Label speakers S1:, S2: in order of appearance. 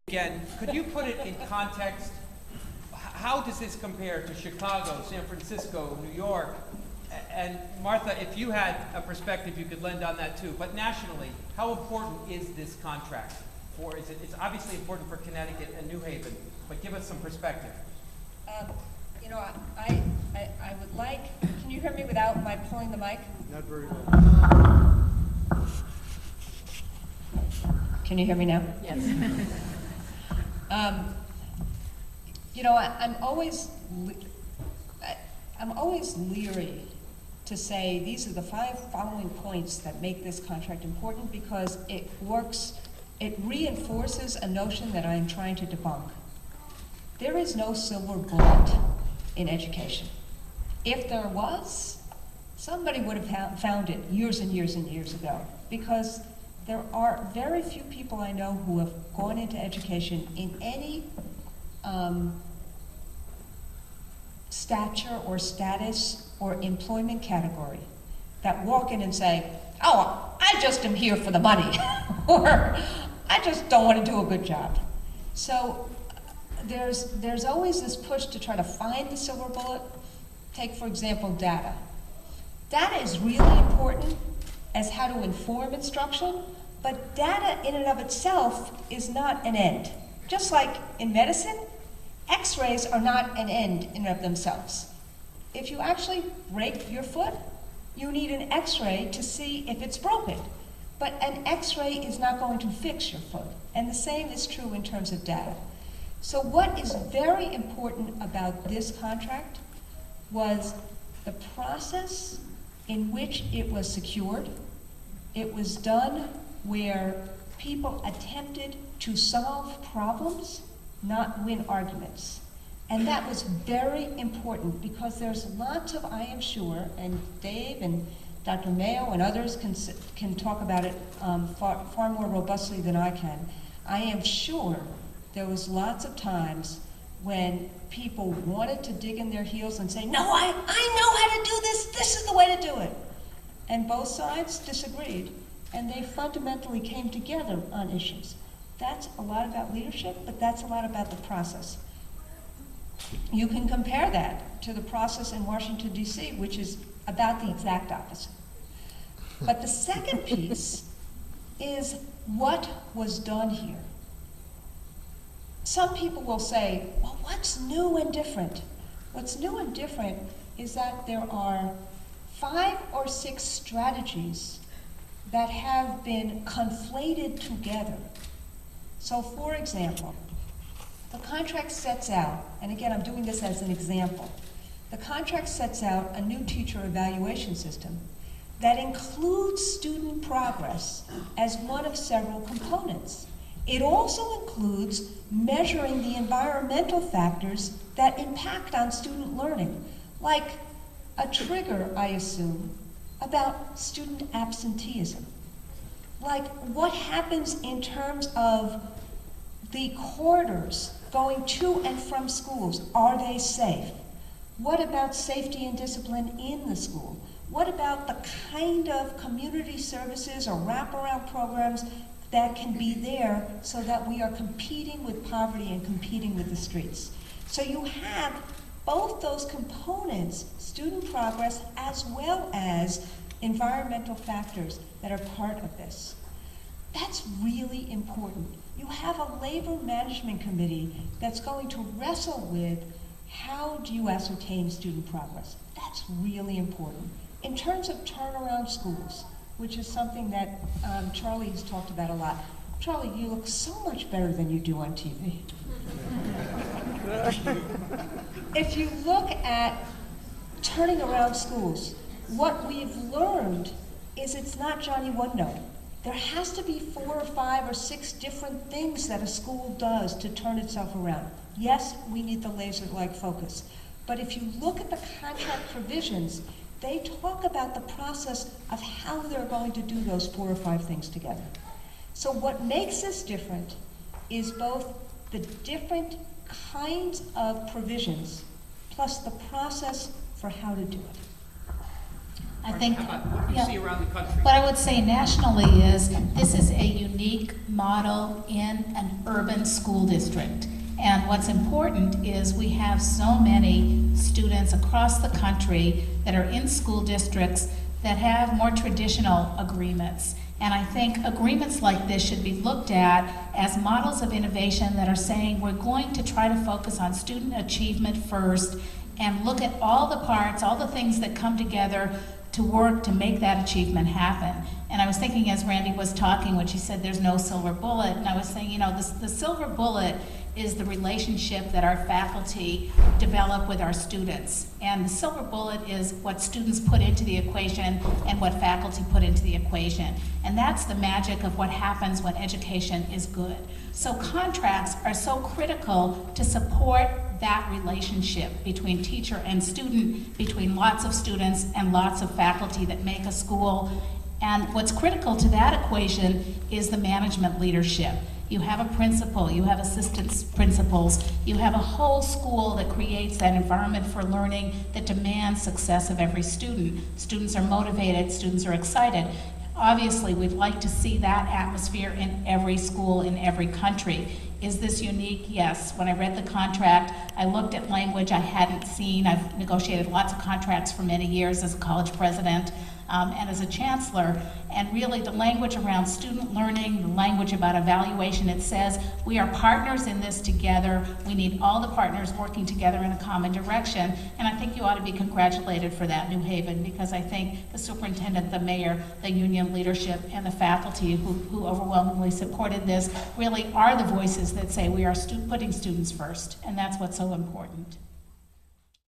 S1: Again, could you put it in context? How does this compare to Chicago, San Francisco, New York? And Martha, if you had a perspective, you could lend on that too. But nationally, how important is this contract? It's obviously important for Connecticut and New Haven, but give us some perspective.
S2: You know, I would like, can you hear me without my pulling the mic?
S3: Not very well.
S2: Can you hear me now?
S4: Yes.
S2: You know, I'm always leery to say these are the 5 following points that make this contract important, because it reinforces a notion that I'm trying to debunk. There is no silver bullet in education. If there was, somebody would have found it years and years and years ago, because there are very few people I know who have gone into education in any stature or status or employment category that walk in and say, oh, I just am here for the money, or I just don't want to do a good job. So there's always this push to try to find the silver bullet. Take, for example, data. Data is really important as how to inform instruction, but data in and of itself is not an end. Just like in medicine, X-rays are not an end in and of themselves. If you actually break your foot, you need an X-ray to see if it's broken. But an X-ray is not going to fix your foot. And the same is true in terms of data. So what is very important about this contract was the process in which it was secured. It was done where people attempted to solve problems, not win arguments. And that was very important, because there's lots of, I am sure, and Dave and Dr. Mayo and others can talk about it far more robustly than I can. I am sure there was lots of times when people wanted to dig in their heels and say, no, I know how to do this, this is the way to do it. And both sides disagreed, and they fundamentally came together on issues. That's a lot about leadership, but that's a lot about the process. You can compare that to the process in Washington, D.C., which is about the exact opposite. But the second piece is what was done here. Some people will say, well, what's new and different? What's new and different is that there are 5 or 6 strategies that have been conflated together. So, for example, the contract sets out, and again, I'm doing this as an example, the contract sets out a new teacher evaluation system that includes student progress as one of several components. It also includes measuring the environmental factors that impact on student learning, like a trigger, I assume, about student absenteeism. Like what happens in terms of the corridors going to and from schools. Are they safe? What about safety and discipline in the school? What about the kind of community services or wraparound programs that can be there so that we are competing with poverty and competing with the streets? So you have both those components, student progress as well as environmental factors that are part of this. That's really important. You have a labor management committee that's going to wrestle with how do you ascertain student progress. That's really important. In terms of turnaround schools, which is something that Charlie has talked about a lot. Charlie, you look so much better than you do on TV. If you look at turning around schools, what we've learned is it's not Johnny One Note. There has to be 4 or 5 or 6 different things that a school does to turn itself around. Yes, we need the laser-like focus. But if you look at the contract provisions, they talk about the process of how they're going to do those 4 or 5 things together. So what makes this different is both the different kinds of provisions plus the process for how to do it.
S4: I
S1: Or
S4: think,
S1: how about what do you
S4: yeah.
S1: see around the country?
S4: What I would say nationally is this is a unique model in an urban school district. And what's important is we have so many students across the country that are in school districts that have more traditional agreements. And I think agreements like this should be looked at as models of innovation that are saying we're going to try to focus on student achievement first and look at all the parts, all the things that come together to work to make that achievement happen. And I was thinking as Randy was talking when she said there's no silver bullet, and I was saying, you know, the silver bullet is the relationship that our faculty develop with our students. And the silver bullet is what students put into the equation and what faculty put into the equation. And that's the magic of what happens when education is good. So contracts are so critical to support that relationship between teacher and student, between lots of students and lots of faculty that make a school. And what's critical to that equation is the management leadership. You have a principal, you have assistant principals, you have a whole school that creates that environment for learning that demands success of every student. Students are motivated, students are excited. Obviously, we'd like to see that atmosphere in every school in every country. Is this unique? Yes. When I read the contract, I looked at language I hadn't seen. I've negotiated lots of contracts for many years as a college president and as a chancellor. And really the language around student learning, the language about evaluation, it says we are partners in this together. We need all the partners working together in a common direction. And I think you ought to be congratulated for that, New Haven, because I think the superintendent, the mayor, the union leadership, and the faculty who overwhelmingly supported this really are the voices that say we are putting students first. And that's what's so important.